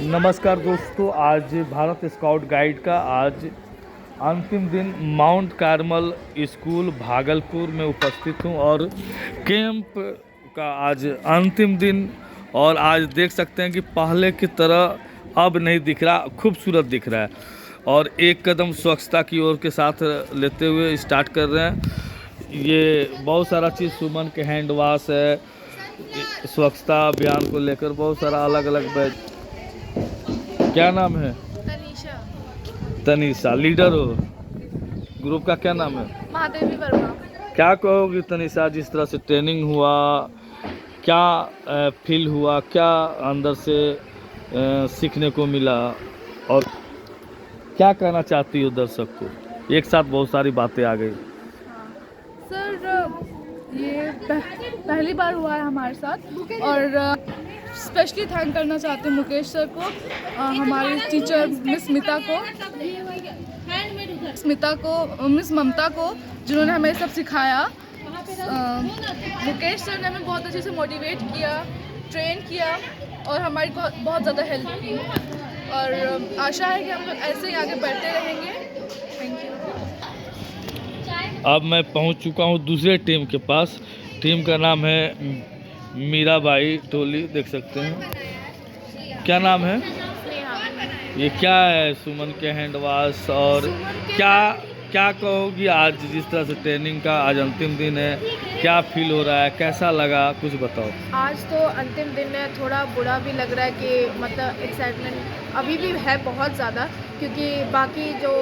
नमस्कार दोस्तों, आज भारत स्काउट गाइड का आज अंतिम दिन माउंट कार्मल स्कूल भागलपुर में उपस्थित हूं और कैंप का आज अंतिम दिन। और आज देख सकते हैं कि पहले की तरह अब नहीं दिख रहा, खूबसूरत दिख रहा है और एक कदम स्वच्छता की ओर के साथ लेते हुए स्टार्ट कर रहे हैं। ये बहुत सारा चीज़, सुमन के हैंड वॉश है, स्वच्छता अभियान को लेकर बहुत सारा अलग अलग बैच। क्या नाम है? तनीषा। तनीषा लीडर हो ग्रुप का, क्या नाम है? महादेवी वर्मा। क्या कहोगी तनीषा, जिस तरह से ट्रेनिंग हुआ, क्या फील हुआ, क्या अंदर से सीखने को मिला और क्या कहना चाहती हो दर्शक को? एक साथ बहुत सारी बातें आ गई। सर, ये पहली बार हुआ है हमारे साथ और स्पेशली थैंक करना चाहते हैं मुकेश सर को, हमारी टीचर मिस स्मिता को, मिस ममता को, जिन्होंने हमें सब सिखाया। मुकेश सर ने हमें बहुत अच्छे से मोटिवेट किया, ट्रेन किया और हमारी बहुत ज़्यादा हेल्प की और आशा है कि हम लोग ऐसे ही आगे बढ़ते रहेंगे। Thank you. अब मैं पहुंच चुका हूं दूसरे टीम के पास। टीम का नाम है मीराबाई टोली, देख सकते हैं। क्या नाम है? ये क्या है? सुमन के हैंड वॉश। और क्या कहोगी आज, जिस तरह से ट्रेनिंग का आज अंतिम दिन है, क्या फील हो रहा है, कैसा लगा, कुछ बताओ। आज तो अंतिम दिन है, थोड़ा बुरा भी लग रहा है कि मतलब एक्साइटमेंट अभी भी है बहुत ज़्यादा, क्योंकि बाकी जो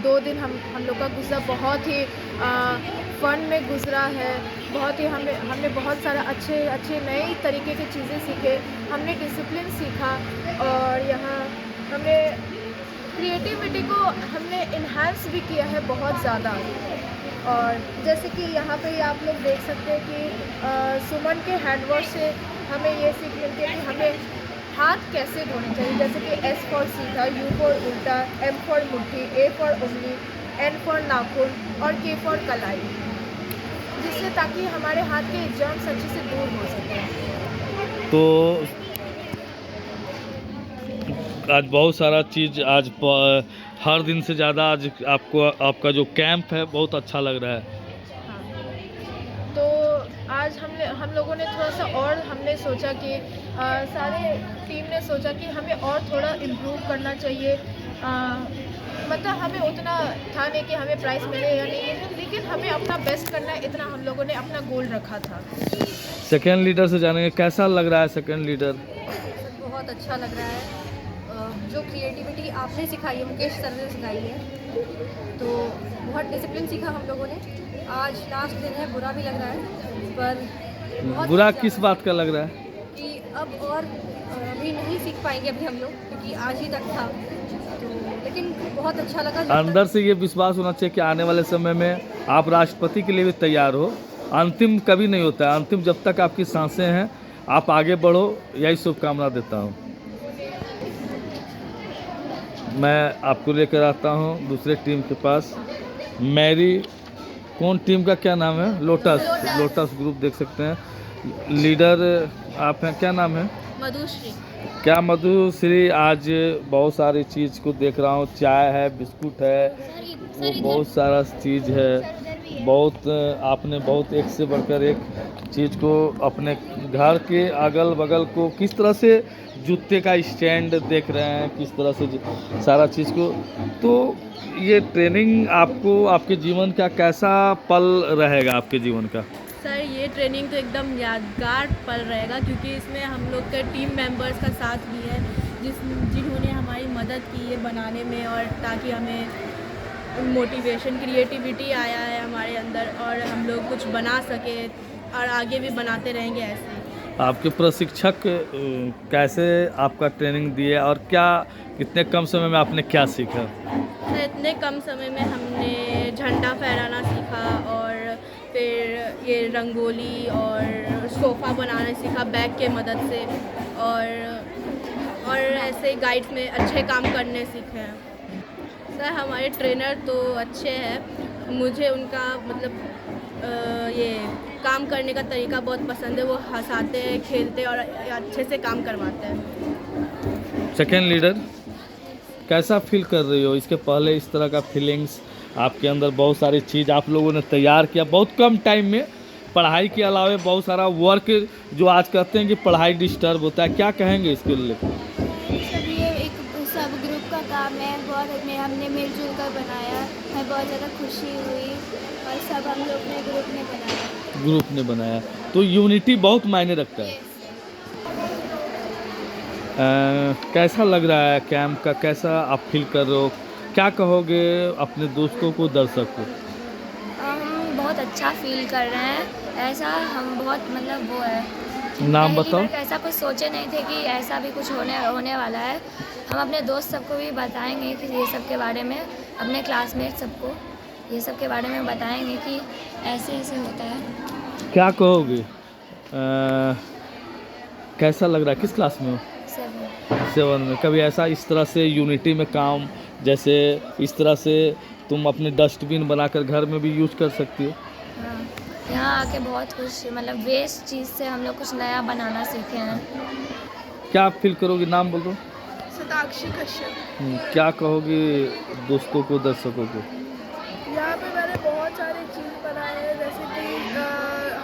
2 दिन हम लोग का गुजरा बहुत ही फ़न में गुजरा है। बहुत ही हमने बहुत सारा अच्छे नए तरीके की चीज़ें सीखे, हमने डिसिप्लिन सीखा और यहाँ हमने क्रिएटिविटी को हमने इन्हांस भी किया है बहुत ज़्यादा। और जैसे कि यहाँ पे आप लोग देख सकते हैं कि सुमन के हैंड वॉश से हमें ये सीख मिलती है कि हमें हाथ कैसे धोने चाहिए। जैसे कि S फॉर सीधा, U फॉर उल्टा, M फॉर मुट्ठी, A फॉर उंगली, N फॉर नाखून और K फॉर कलाई, जिससे ताकि हमारे हाथ के जर्म्स अच्छे से दूर हो सके। तो आज बहुत सारा चीज़, आज हर दिन से ज़्यादा आज आपका जो कैंप है बहुत अच्छा लग रहा है। तो आज हम लोगों ने थोड़ा सा और हमने सोचा कि सारे टीम ने सोचा कि हमें और थोड़ा इम्प्रूव करना चाहिए। मतलब हमें उतना था नहीं कि हमें प्राइज़ मिले या नहीं, लेकिन हमें अपना बेस्ट करना है, इतना हम लोगों ने अपना गोल रखा था। सेकेंड लीडर से जानेंगे, कैसा लग रहा है सेकेंड लीडर? बहुत अच्छा लग रहा है। जो क्रिएटिविटी आपने सिखाई है, मुकेश सर ने सिखाई है, तो बहुत डिसिप्लिन सीखा हम लोगों ने। आज लास्ट दिन है, बुरा भी लग रहा है, पर बहुत बुरा किस बात का लग रहा है? कि अब और अभी नहीं सीख पाएंगे अभी हम लोग, क्योंकि आज ही तक था, तो लेकिन बहुत अच्छा लगा। अंदर से ये विश्वास होना चाहिए कि आने वाले समय में आप राष्ट्रपति के लिए भी तैयार हो। अंतिम कभी नहीं होता है, अंतिम जब तक आपकी सांसें हैं, आप आगे बढ़ो, यही शुभकामना देता हूँ। मैं आपको लेकर आता हूँ दूसरे टीम के पास। मैरी, कौन टीम का क्या नाम है? लोटस ग्रुप, देख सकते हैं। लीडर आप हैं, क्या नाम है? मधुश्री। क्या मधुश्री, आज बहुत सारी चीज़ को देख रहा हूँ, चाय है, बिस्कुट है, वो बहुत सारा चीज़ है। बहुत आपने बहुत एक से बढ़कर एक चीज़ को अपने घर के अगल बगल को, किस तरह से जूते का स्टैंड देख रहे हैं, किस तरह से सारा चीज़ को। तो ये ट्रेनिंग आपको आपके जीवन का कैसा पल रहेगा आपके जीवन का? सर, ये ट्रेनिंग तो एकदम यादगार पल रहेगा, क्योंकि इसमें हम लोग के टीम मेंबर्स का साथ भी है, जिन्होंने हमारी मदद की है बनाने में, और ताकि हमें मोटिवेशन, क्रिएटिविटी आया है हमारे अंदर और हम लोग कुछ बना सके और आगे भी बनाते रहेंगे ऐसे। आपके प्रशिक्षक कैसे आपका ट्रेनिंग दिए और क्या, कितने कम समय में आपने क्या सीखा? सर, इतने कम समय में हमने झंडा फहराना सीखा और फिर ये रंगोली और सोफ़ा बनाना सीखा बैग के मदद से, और ऐसे गाइड्स में अच्छे काम करने सीखे हैं। सर, हमारे ट्रेनर तो अच्छे हैं, मुझे उनका मतलब ये काम करने का तरीका बहुत पसंद है। वो हंसाते हैं, खेलते और अच्छे से काम करवाते हैं। सेकेंड लीडर, कैसा फील कर रही हो? इसके पहले इस तरह का फीलिंग्स आपके अंदर, बहुत सारी चीज़ आप लोगों ने तैयार किया बहुत कम टाइम में, पढ़ाई के अलावा बहुत सारा वर्क, जो आज कहते हैं कि पढ़ाई डिस्टर्ब होता है, क्या कहेंगे इसके लिए? सब ये एक सब ग्रुप का काम है, बहुत में हमने मिलजुल कर बनाया है, बहुत ज़्यादा खुशी हुई और सब हम लोग ने ग्रुप ने बनाया। तो यूनिटी बहुत मायने रखता है। कैसा लग रहा है कैंप का, कैसा आप फील कर रहे हो? क्या कहोगे अपने दोस्तों को, दर्शक को? हम बहुत अच्छा फील कर रहे हैं, ऐसा हम बहुत मतलब वो है, नाम बताओ। ऐसा कुछ सोचे नहीं थे कि ऐसा भी कुछ होने वाला है। हम अपने दोस्त सबको भी बताएंगे कि ये सब के बारे में, अपने क्लासमेट सबको ये सब के बारे में बताएंगे कि ऐसे ऐसे होता है। क्या कहोगे? कैसा लग रहा है? किस क्लास में हो? 7 में। कभी ऐसा इस तरह से यूनिटी में काम, जैसे इस तरह से तुम अपने डस्टबिन बनाकर घर में भी यूज कर सकती हो? हाँ, यहाँ आके बहुत कुछ मतलब वेस्ट चीज़ से हम लोग कुछ नया बनाना सीखे हैं। क्या फील करोगे? नाम बोल दो। सताक्षी कश्यप। क्या कहोगे दोस्तों को, दर्शकों को? यहाँ पे मैंने बहुत सारी चीज़ बनाए हैं, जैसे कि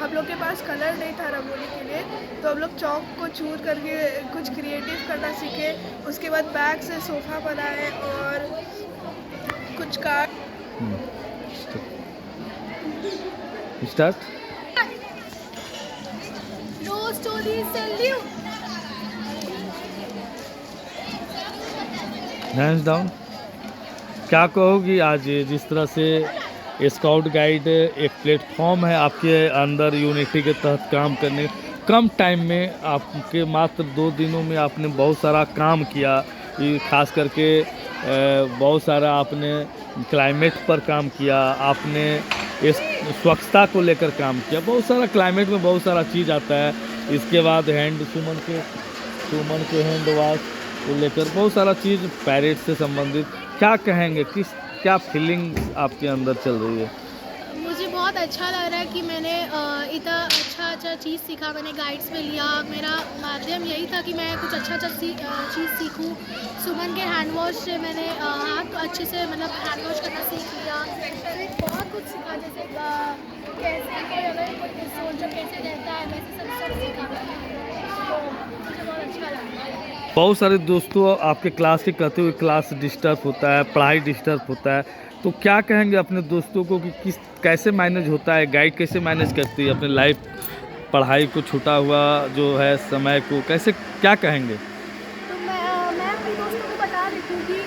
हम लोग के पास कलर नहीं था रंगोली के लिए, तो हम लोग चौक को चूर करके कुछ क्रिएटिव करना सीखे। उसके बाद बैग से सोफ़ा बनाए और कुछ card. Start. No story salute. Hands down. क्या कहोगी आज जिस तरह से स्काउट गाइड एक प्लेटफॉर्म है आपके अंदर यूनिटी के तहत काम करने, कम टाइम में आपके मात्र 2 दिनों में आपने बहुत सारा काम किया, ये खास करके बहुत सारा आपने क्लाइमेट पर काम किया, आपने इस स्वच्छता को लेकर काम किया, बहुत सारा क्लाइमेट में बहुत सारा चीज़ आता है। इसके बाद सुमन के हैंड वॉश को लेकर बहुत सारा चीज़ पैरेड से संबंधित, क्या कहेंगे? क्या फीलिंग्स आपके अंदर चल रही है? मुझे बहुत अच्छा लग रहा है कि मैंने इतना अच्छा चीज़ सीखा, मैंने गाइड्स में लिया। मेरा माध्यम यही था कि मैं कुछ अच्छा चीज़ सीखूं। सुमन के हैंड वॉश से मैंने हाथ अच्छे से मतलब हैंड वॉश करना सीख लिया। फिर बहुत कुछ सीखा, जैसे कैसे कोई अगर कोई सोल्जर कैसे रहता है वैसे सब सीखा। तो मुझे बहुत अच्छा लगा। बहुत सारे दोस्तों आपके क्लास के कहते हुए क्लास डिस्टर्ब होता है, पढ़ाई डिस्टर्ब होता है, तो क्या कहेंगे अपने दोस्तों को कि कैसे मैनेज होता है, गाइड कैसे मैनेज करती है अपने लाइफ, पढ़ाई को छूटा हुआ जो है समय को, कैसे, क्या कहेंगे? तो मैं अपने दोस्तों को बता देती हूँ कि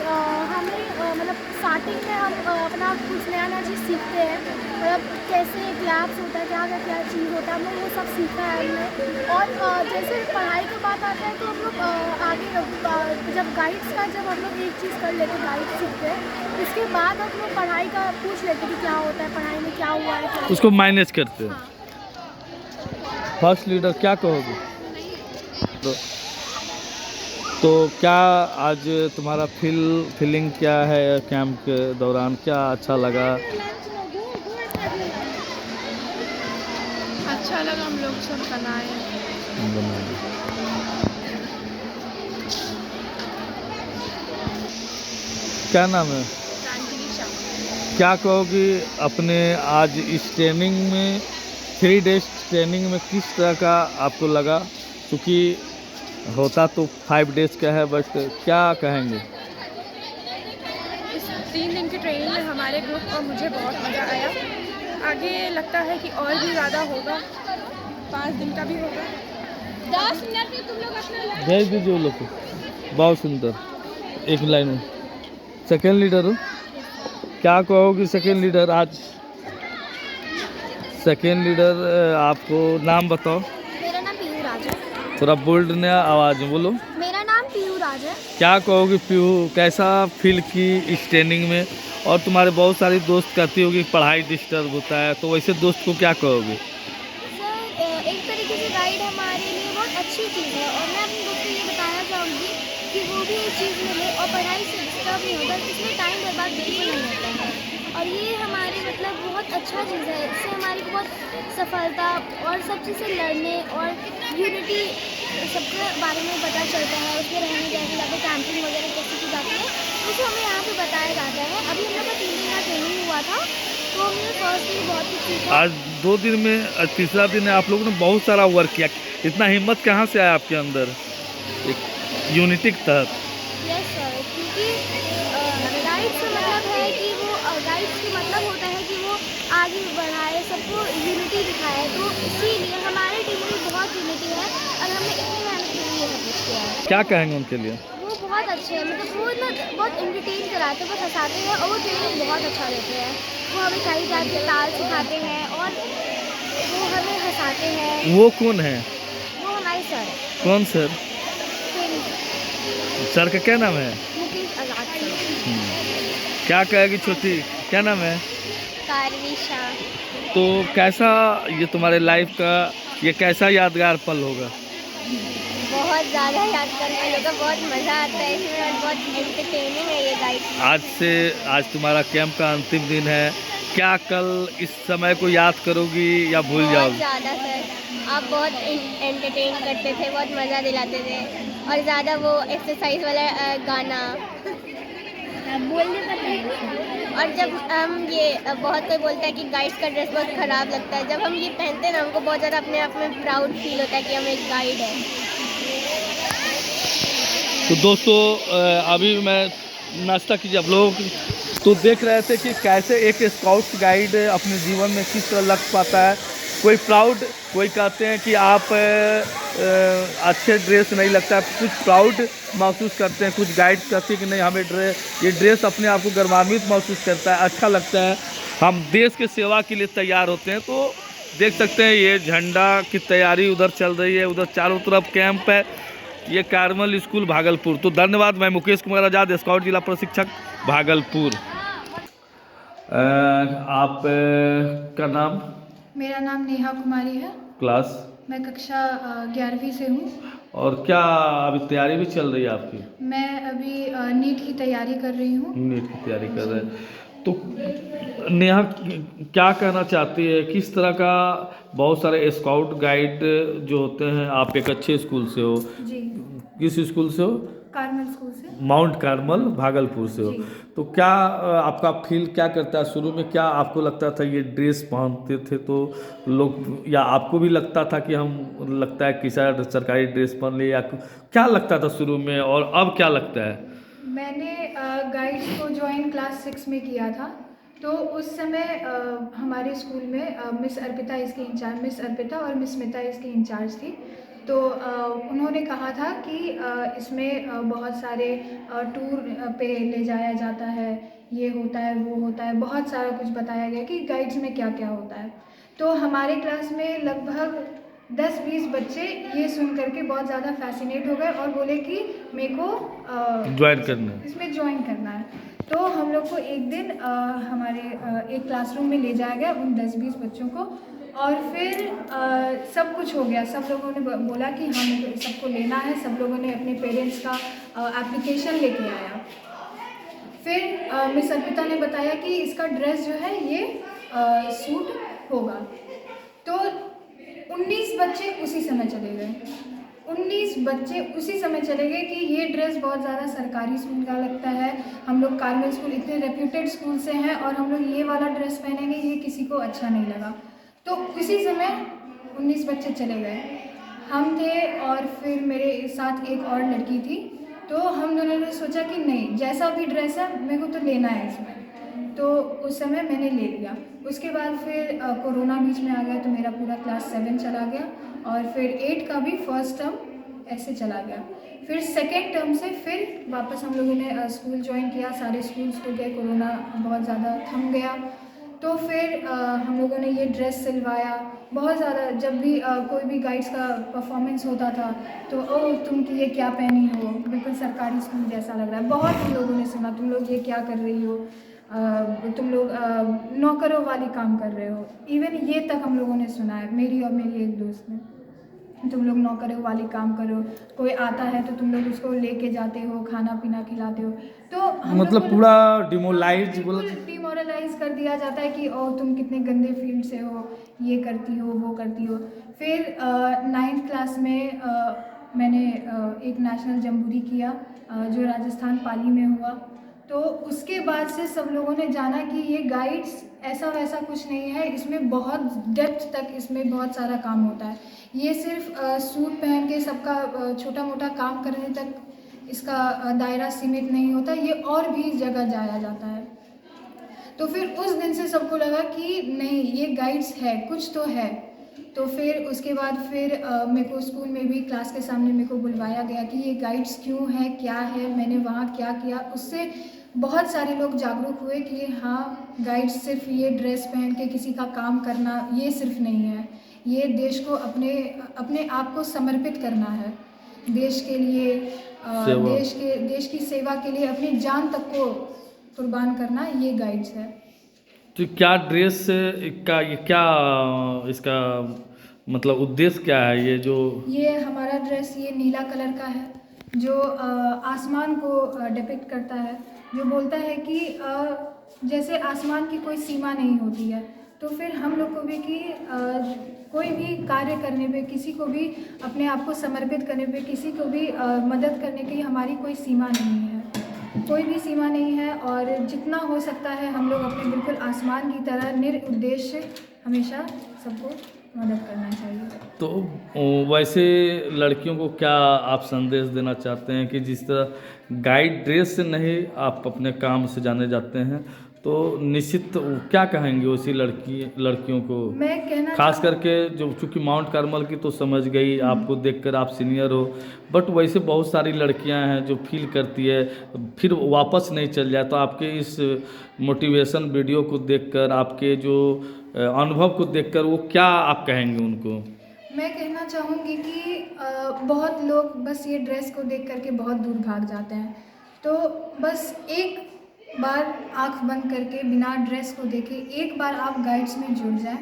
हमें मतलब स्टार्टिंग में हम अपना कुछ नया चीज़ सीखते हैं, मतलब कैसे ग्लैब्स होता है, क्या चीज़ होता है, हम लोग वो सब सीखा है हमने। और जैसे पढ़ाई की बात आता है तो हम लोग आगे जब गाइड्स का जब हम लोग एक चीज़ कर लेते हैं, गाइड सीखते हैं, इसके बाद हम लोग पढ़ाई का पूछ लेते हैं कि क्या होता है पढ़ाई में, क्या हुआ है, क्या उसको मैनेज करते हैं। हाँ। फर्स्ट लीडर, क्या कहोगे? तो क्या आज तुम्हारा फीलिंग क्या है कैंप के दौरान, क्या अच्छा लगा? अच्छा लगा, हम लोग सब बनाए। क्या नाम है? क्या कहोगी अपने आज इस ट्रेनिंग में, 3 डेज ट्रेनिंग में किस तरह का आपको लगा? क्योंकि होता तो 5 डेज का है, बट क्या कहेंगे? इस 3 दिन की ट्रेनिंग में हमारे ग्रुप और मुझे बहुत मज़ा आया। आगे लगता है कि और भी ज़्यादा होगा, 5 दिन का भी होगा। 10 मिनट में तुम लोग अपना भेज दीजिए वो लोग को। बहुत सुंदर, एक लाइन में। सेकेंड लीडर हो, क्या कहोगी सेकेंड लीडर आज? सेकेंड लीडर आपको नाम बताओ। मेरा नाम पीहू राज है। थोड़ा बोल्ड नया आवाज़ में बोलो। मेरा नाम पीहू राज है। क्या कहोगी पीहू, कैसा फील की इस ट्रेनिंग में? और तुम्हारे बहुत सारे दोस्त कहती होगी पढ़ाई डिस्टर्ब होता है, तो वैसे दोस्त को क्या कहोगे? सर एक तरीके से गाइड हमारे लिए बहुत अच्छी चीज़ है, और मैं अपने दोस्त को ये बताना चाहूँगी कि वो भी एक चीज़ मिले और पढ़ाई से डिस्टर्ब नहीं होगा, इसमें टाइम बर्बाद बिल्कुल नहीं होता है। और ये हमारी मतलब बहुत अच्छा चीज़ है। इससे हमारी बहुत सफलता और सब चीज़ से लड़ने और यूनिटी सबके बारे में पता चलता है। उसमें रहने कैसे जाते, कैंपिंग वगैरह कैसे की जाती है, तो उसे हमें यहाँ पे बताया जाता है। अभी हम लोग का 3 दिन का ट्रेनिंग हुआ था, तो हमने फर्स्ट दिन बहुत कुछ सीखा। आज 2 दिन में तीसरा दिन है, आप लोगों ने बहुत सारा वर्क किया। इतना हिम्मत कहाँ से आया आपके अंदर एक यूनिटी के तहत? यस सर, क्योंकि गाइड्स का मतलब है कि वो गाइड्स का मतलब होता है कि वो आगे बढ़ाए, सबको यूनिटी दिखाए। तो इसीलिए हमारी टीम में बहुत यूनिटी है और हमने इतनी मेहनत के लिए सब कुछ किया है। क्या कहेंगे उनके लिए? वो बहुत अच्छे हैं, मतलब वो ना बहुत एंटरटेन कराते हैं, बहुत हंसाते हैं और वो ट्रेनिंग बहुत अच्छा देते हैं। वो हमें कई टाइप के ताल सिखाते हैं और वो हमें हंसाते हैं। वो कौन है? वो हमारे सर है, कौन सर? ट्रेनिंग सर का क्या नाम है? मुकेश आज़ाद सर। क्या कहेगी छोटी, क्या नाम है? कारविशा। तो कैसा ये तुम्हारे लाइफ का ये कैसा यादगार पल होगा? बहुत ज़्यादा याद करने लगा, बहुत मज़ा आता है इसमें और बहुत एंटरटेनिंग है ये गाइड। आज तुम्हारा कैंप का अंतिम दिन है, क्या कल इस समय को याद करोगी या भूल बहुत जाओगी? ज़्यादा सर, आप बहुत एंटरटेन करते थे, बहुत मज़ा दिलाते थे और ज़्यादा वो एक्सरसाइज वाला गाना बोलने का। और जब हम ये बहुत कोई बोलता है कि गाइड्स का ड्रेस बहुत ख़राब लगता है, जब हम ये पहनते हैं ना, हमको बहुत ज़्यादा अपने आप में प्राउड फील होता है कि हम एक गाइड है। तो दोस्तों अभी मैं नाश्ता कीजिए आप लोग तो देख रहे थे कि कैसे एक स्काउट गाइड अपने जीवन में किस तरह लग पाता है। कोई प्राउड, कोई कहते हैं कि आप अच्छे ड्रेस नहीं लगता है, कुछ प्राउड महसूस करते हैं, कुछ गाइड कहते हैं कि नहीं हमें ये ड्रेस अपने आप को गर्वान्वित महसूस करता है, अच्छा लगता है, हम देश के सेवा के लिए तैयार होते हैं। तो देख सकते हैं ये झंडा की तैयारी उधर चल रही है, उधर चारों तरफ कैंप है, ये कार्मल स्कूल भागलपुर। तो धन्यवाद, मैं मुकेश कुमार आज़ाद, स्काउट जिला प्रशिक्षक भागलपुर। आप का नाम? मेरा नाम नेहा कुमारी है। क्लास? मैं कक्षा 11वीं से हूँ। और क्या अभी तैयारी भी चल रही है आपकी? मैं अभी नीट की तैयारी कर रही हूँ। नीट की तैयारी कर रहे हैं। तो नेहा क्या कहना चाहती है, किस तरह का बहुत सारे स्काउट गाइड जो होते हैं, आप एक अच्छे स्कूल से हो? जी। किस स्कूल से हो? कार्मल स्कूल से। माउंट कार्मल भागलपुर से हो। तो क्या आपका फील क्या करता है, शुरू में क्या आपको लगता था ये ड्रेस पहनते थे तो लोग, या आपको भी लगता था कि हम लगता है कि शायद सरकारी ड्रेस पहन ले, या क्या लगता था शुरू में और अब क्या लगता है? मैंने गाइड्स को ज्वाइन क्लास 6 में किया था, तो उस समय हमारे स्कूल में मिस अर्पिता इसकी इंचार्ज, मिस अर्पिता और मिस स्मिता इसकी इंचार्ज थी। तो उन्होंने कहा था कि इसमें बहुत सारे टूर पे ले जाया जाता है, ये होता है वो होता है, बहुत सारा कुछ बताया गया कि गाइड्स में क्या क्या होता है। तो हमारे क्लास में लगभग 10-20 बच्चे ये सुन करके बहुत ज़्यादा फैसिनेट हो गए और बोले कि मेरे को ज्वाइन करना है, इसमें ज्वाइन करना है। तो हम लोग को एक दिन हमारे एक क्लासरूम में ले जाया गया उन 10-20 बच्चों को, और फिर सब कुछ हो गया। सब लोगों ने बोला कि हम सबको लेना है, सब लोगों ने अपने पेरेंट्स का एप्लीकेशन लेके आया। फिर मिस अर्पिता ने बताया कि इसका ड्रेस जो है ये सूट होगा। तो 19 बच्चे उसी समय चले गए, 19 बच्चे उसी समय चले गए कि ये ड्रेस बहुत ज़्यादा सरकारी स्कूल का लगता है, हम लोग कार्मल स्कूल इतने रेप्यूटेड स्कूल से हैं और हम लोग ये वाला ड्रेस पहनेंगे, ये किसी को अच्छा नहीं लगा। तो उसी समय 19 बच्चे चले गए, हम थे और फिर मेरे साथ एक और लड़की थी। तो हम दोनों ने सोचा कि नहीं, जैसा भी ड्रेस है मेरे को तो लेना है इसमें। तो उस समय मैंने ले लिया। उसके बाद फिर कोरोना बीच में आ गया, तो मेरा पूरा क्लास 7 चला गया और फिर 8 का भी फर्स्ट टर्म ऐसे चला गया। फिर सेकेंड टर्म से फिर वापस हम लोगों ने स्कूल ज्वाइन किया, सारे स्कूल्स को गए, कोरोना बहुत ज़्यादा थम गया। तो फिर हम लोगों ने ये ड्रेस सिलवाया बहुत ज़्यादा। जब भी कोई भी गाइड्स का परफॉर्मेंस होता था तो ओह तुम ये क्या पहनी हो, बिल्कुल सरकारी स्कूल जैसा लग रहा है। बहुत हम लोगों ने सुना, तुम लोग ये क्या कर रही हो, तुम लोग नौकरों वाली काम कर रहे हो। इवन ये तक हम लोगों ने सुना है, मेरी और मेरी एक दोस्त ने। तुम लोग नौकरों वाली काम करो, कोई आता है तो तुम लोग उसको लेके जाते हो, खाना पीना खिलाते हो। तो हम लोग मतलब को पूरा डिमोलाइज बिल्कुल डिमोरलाइज कर दिया जाता है कि ओ तुम कितने गंदे फील्ड से हो, ये करती हो वो करती हो। फिर 9th क्लास में मैंने एक नेशनल जम्बूरी किया जो राजस्थान पाली में हुआ। तो उसके बाद से सब लोगों ने जाना कि ये गाइड्स ऐसा वैसा कुछ नहीं है, इसमें बहुत डेप्थ तक इसमें बहुत सारा काम होता है। ये सिर्फ सूट पहन के सबका छोटा मोटा काम करने तक इसका दायरा सीमित नहीं होता, ये और भी जगह जाया जाता है। तो फिर उस दिन से सबको लगा कि नहीं ये गाइड्स है, कुछ तो है। तो फिर उसके बाद फिर मेरे को स्कूल में भी क्लास के सामने मेरे को बुलवाया गया कि ये गाइड्स क्यों है, क्या है, मैंने वहाँ क्या किया। उससे बहुत सारे लोग जागरूक हुए कि हाँ गाइड्स सिर्फ ये ड्रेस पहन के किसी का काम करना ये सिर्फ नहीं है, ये देश को अपने आप को समर्पित करना है, देश के लिए देश की सेवा के लिए अपनी जान तक को कुर्बान करना, ये गाइड्स है। तो क्या ड्रेस का ये क्या इसका मतलब उद्देश्य क्या है? ये हमारा ड्रेस ये नीला कलर का है जो आसमान को डिपिक्ट करता है, जो बोलता है कि जैसे आसमान की कोई सीमा नहीं होती है, तो फिर हम लोग को भी कि कोई भी कार्य करने पे, किसी को भी अपने आप को समर्पित करने पे, किसी को भी मदद करने की हमारी कोई सीमा नहीं है, कोई भी सीमा नहीं है। और जितना हो सकता है हम लोग अपने बिल्कुल आसमान की तरह निरुद्देश्य हमेशा सबको मदद करना चाहिए। तो वैसे लड़कियों को क्या आप संदेश देना चाहते हैं कि जिस तरह गाइड ड्रेस से नहीं आप अपने काम से जाने जाते हैं, तो निश्चित क्या कहेंगे उसी लड़कियों को? मैं कहना खास करके जो चूँकि माउंट कार्मल की तो समझ गई, आपको देखकर आप सीनियर हो, बट वैसे बहुत सारी लड़कियां हैं जो फील करती है फिर वापस नहीं चल जाए, तो आपके इस मोटिवेशन वीडियो को देखकर, आपके जो अनुभव को देखकर वो क्या आप कहेंगे उनको? मैं कहना चाहूँगी कि बहुत लोग बस ये ड्रेस को देख करके बहुत दूर भाग जाते हैं, तो बस एक बार आंख बंद करके बिना ड्रेस को देखे एक बार आप गाइड्स में जुड़ जाएं,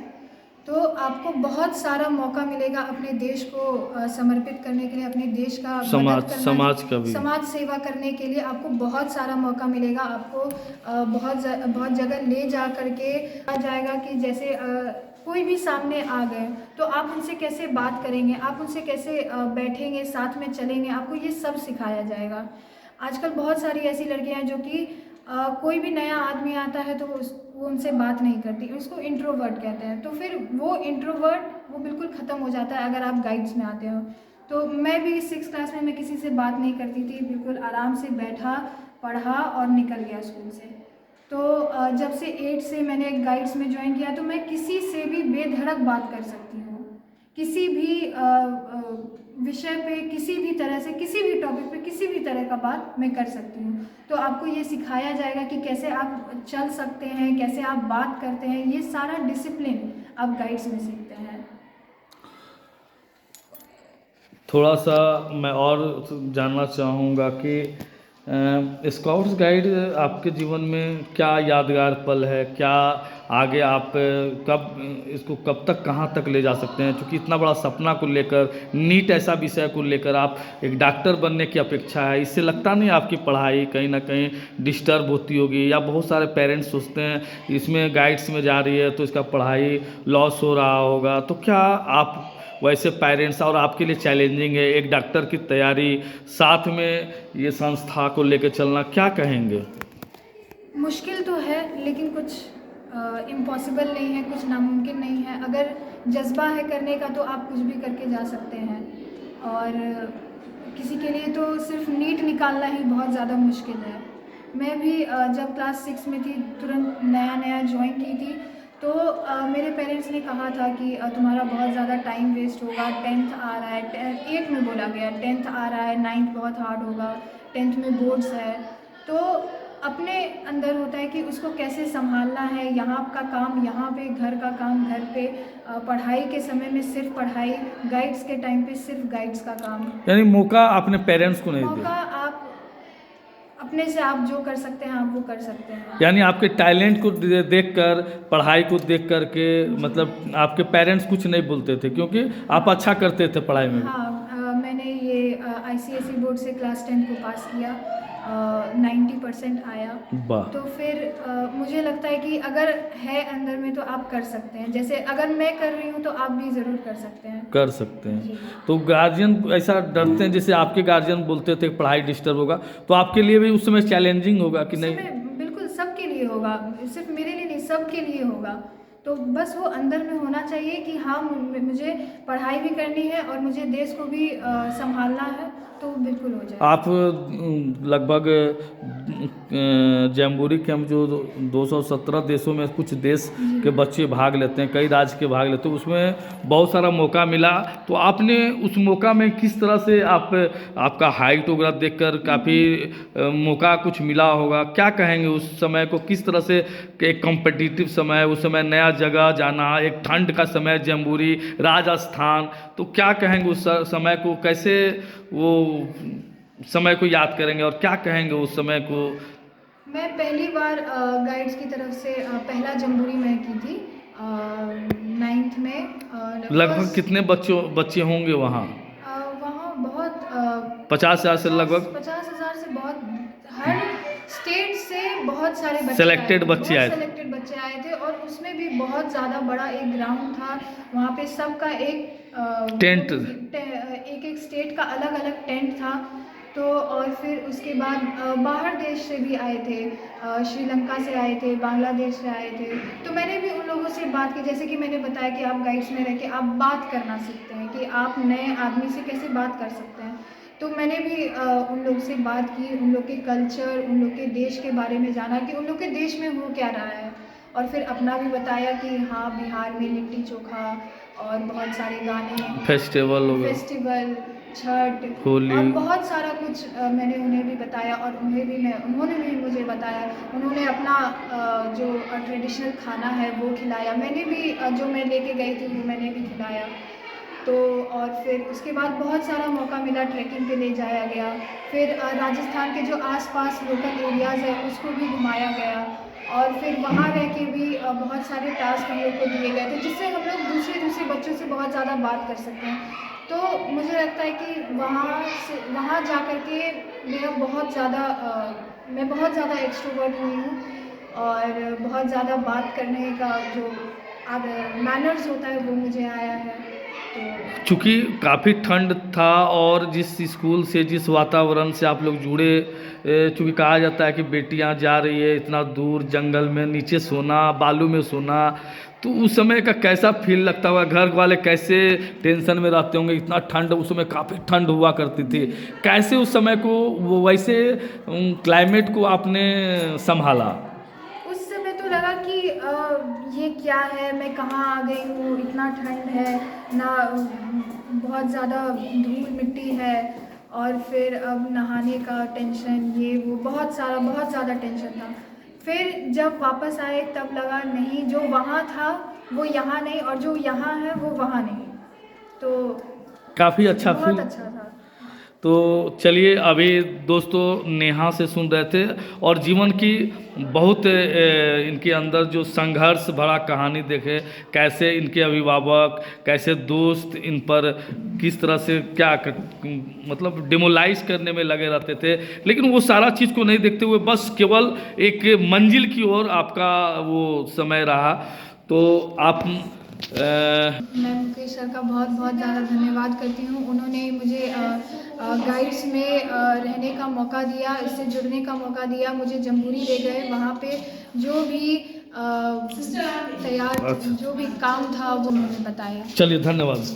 तो आपको बहुत सारा मौका मिलेगा अपने देश को समर्पित करने के लिए, अपने देश का समाज सेवा करने के लिए आपको बहुत सारा मौका मिलेगा। आपको बहुत जगह ले जा करके आ जाएगा कि जैसे कोई भी सामने आ गए तो आप उनसे कैसे बात करेंगे, आप उनसे कैसे बैठेंगे, साथ में चलेंगे, आपको ये सब सिखाया जाएगा। आजकल बहुत सारी ऐसी लड़कियां हैं जो कि कोई भी नया आदमी आता है तो वो उनसे बात नहीं करती, उसको इंट्रोवर्ट कहते हैं। तो फिर वो इंट्रोवर्ट वो बिल्कुल ख़त्म हो जाता है अगर आप गाइड्स में आते हो। तो मैं भी 6th क्लास में मैं किसी से बात नहीं करती थी, बिल्कुल आराम से बैठा, पढ़ा और निकल गया स्कूल से। तो जब से 8 से मैंने गाइड्स में ज्वाइन किया तो मैं किसी से भी बेधड़क बात कर सकती हूँ, किसी भी विषय पे, किसी भी तरह से, किसी भी टॉपिक पे, किसी भी तरह का बात मैं कर सकती हूँ। तो आपको ये सिखाया जाएगा कि कैसे आप चल सकते हैं, कैसे आप बात करते हैं, ये सारा डिसिप्लिन आप गाइड्स में सीखते हैं। थोड़ा सा मैं और जानना चाहूँगा कि स्काउट्स गाइड आपके जीवन में क्या यादगार पल है, क्या आगे आप कब तक कहाँ तक ले जा सकते हैं? क्योंकि इतना बड़ा सपना को लेकर, नीट ऐसा विषय को लेकर आप एक डॉक्टर बनने की अपेक्षा है, इससे लगता नहीं आपकी पढ़ाई कहीं ना कहीं डिस्टर्ब होती होगी? या बहुत सारे पेरेंट्स सोचते हैं इसमें गाइड्स में जा रही है तो इसका पढ़ाई लॉस हो रहा होगा, तो क्या आप वैसे पेरेंट्स और आपके लिए चैलेंजिंग है एक डॉक्टर की तैयारी, साथ में ये संस्था को लेकर चलना, क्या कहेंगे? मुश्किल तो है लेकिन कुछ इम्पॉसिबल नहीं है, कुछ नामुमकिन नहीं है। अगर जज्बा है करने का तो आप कुछ भी करके जा सकते हैं। और किसी के लिए तो सिर्फ नीट निकालना ही बहुत ज़्यादा मुश्किल है। मैं भी जब क्लास 6 में थी, तुरंत नया ज्वाइन की थी, तो मेरे पेरेंट्स ने कहा था कि तुम्हारा बहुत ज़्यादा टाइम वेस्ट होगा, 10th आ रहा है, 8 में बोला गया 10th आ रहा है, 9th बहुत हार्ड होगा, 10th में बोर्ड्स है। तो अपने अंदर होता है कि उसको कैसे संभालना है, यहाँ का काम यहाँ पे, घर का काम घर पे, पढ़ाई के समय में सिर्फ पढ़ाई, गाइड्स के टाइम पे सिर्फ गाइड्स का काम। यानी मौका अपने पेरेंट्स को नहीं मौका अपने से आप जो कर सकते हैं आप वो कर सकते हैं। यानी आपके टैलेंट को देखकर, पढ़ाई को देख कर के, मतलब आपके पेरेंट्स कुछ नहीं बोलते थे क्योंकि आप अच्छा करते थे पढ़ाई में? हाँ, मैंने ये ICSE बोर्ड से क्लास 10 को पास किया, 90% आया। वाह। तो फिर मुझे लगता है कि अगर है अंदर में तो आप कर सकते हैं, जैसे अगर मैं कर रही हूँ तो आप भी ज़रूर कर सकते हैं। कर सकते हैं। तो गार्जियन ऐसा डरते हैं, जैसे आपके गार्जियन बोलते थे पढ़ाई डिस्टर्ब होगा, तो आपके लिए भी उस समय चैलेंजिंग होगा कि नहीं? बिल्कुल सबके लिए होगा, सिर्फ मेरे लिए नहीं, सबके लिए होगा। तो बस वो अंदर में होना चाहिए कि हाँ मुझे पढ़ाई भी करनी है और मुझे देश को भी संभालना है, तो बिल्कुल हो जाए। आप लगभग जैम्बोरी कैंप जो 217 देशों में कुछ देश के बच्चे भाग लेते हैं, कई राज्य के भाग लेते हैं, उसमें बहुत सारा मौका मिला। तो आपने उस मौका में किस तरह से आपका हाइट वगैरह देखकर काफ़ी मौका कुछ मिला होगा, क्या कहेंगे उस समय को? किस तरह से एक कॉम्पिटिटिव समय, उस समय नया जगह जाना, एक ठंड का समय, जैम्बोरी राजस्थान, तो क्या कहेंगे उस समय को? कैसे वो समय को याद करेंगे और क्या कहेंगे उस समय को? मैं पहली बार गाइड्स की तरफ से पहला जम्बूरी मैं की थी 9th में। लगभग कितने बच्चे होंगे वहाँ? वहाँ बहुत 50,000 से लगभग 50,000 से बहुत, हर स्टेट से बहुत सारे बच्चे सेलेक्टेड बच्चे आए थे। सेलेक्टेड बच्चे आए थे और उसमें भी बहुत ज़्यादा बड़ा एक ग्राउंड था। वहाँ पे सबका एक टेंट, एक स्टेट का अलग अलग टेंट था। तो और फिर उसके बाद बाहर देश से भी आए थे, श्रीलंका से आए थे, बांग्लादेश से आए थे। तो मैंने भी उन लोगों से बात की, जैसे कि मैंने बताया कि आप गाइड्स में रह के आप बात करना सीखते हैं कि आप नए आदमी से कैसे बात कर सकते हैं। तो मैंने भी उन लोग से बात की, उन लोग के कल्चर, उन लोग के देश के बारे में जाना कि उन लोग के देश में हो क्या रहा है, और फिर अपना भी बताया कि हाँ बिहार में लिट्टी चोखा और बहुत सारे गाने, फेस्टिवल, छठ, होली और बहुत सारा कुछ मैंने उन्हें भी बताया और उन्होंने भी मुझे बताया। उन्होंने अपना जो ट्रेडिशनल खाना है वो खिलाया, मैंने भी जो मैं लेके गई थी वो मैंने भी खिलाया। तो और फिर उसके बाद बहुत सारा मौका मिला, ट्रैकिंग पे ले जाया गया। फिर राजस्थान के जो आसपास लोकल एरियाज़ है उसको भी घुमाया गया, और फिर वहाँ रह के भी बहुत सारे टास्क हम लोग को दिए गए थे जिससे हम लोग दूसरे बच्चों से बहुत ज़्यादा बात कर सकते हैं। तो मुझे लगता है कि वहाँ जा कर के मैं बहुत ज़्यादा एक्सट्रोवर्ट हुई हूँ और बहुत ज़्यादा बात करने का जो मैनर्स होता है वो मुझे आया है। तो चूँकि काफ़ी ठंड था और जिस स्कूल से, जिस वातावरण से आप लोग जुड़े, चूँकि कहा जाता है कि बेटियां जा रही है इतना दूर जंगल में, नीचे सोना, बालू में सोना, तो उस समय का कैसा फील लगता होगा? घर वाले कैसे टेंशन में रहते होंगे? इतना ठंड, उस समय काफ़ी ठंड हुआ करती थी, कैसे उस समय को, वो वैसे क्लाइमेट को आपने संभाला? उस समय तो लगा कि ये क्या है, मैं कहाँ आ गई हूँ, इतना ठंड है ना, बहुत ज़्यादा धूल मिट्टी है, और फिर अब नहाने का टेंशन, ये वो बहुत ज़्यादा टेंशन था। फिर जब वापस आए तब लगा नहीं, जो वहाँ था वो यहाँ नहीं, और जो यहाँ है वो वहाँ नहीं, तो काफ़ी अच्छा बहुत अच्छा था। तो चलिए, अभी दोस्तों नेहा से सुन रहे थे और जीवन की बहुत इनके अंदर जो संघर्ष भरा कहानी देखे, कैसे इनके अभिभावक, कैसे दोस्त इन पर किस तरह से क्या मतलब डिमोलाइज करने में लगे रहते थे, लेकिन वो सारा चीज़ को नहीं देखते हुए बस केवल एक मंजिल की ओर आपका वो समय रहा। तो आप मैं मुकेश सर का बहुत ज़्यादा धन्यवाद करती हूँ। उन्होंने मुझे गाइड्स में रहने का मौका दिया, इससे जुड़ने का मौका दिया, मुझे जम्बूरी ले गए, वहाँ पे जो भी जो भी काम था वो उन्होंने बताया। चलिए, धन्यवाद।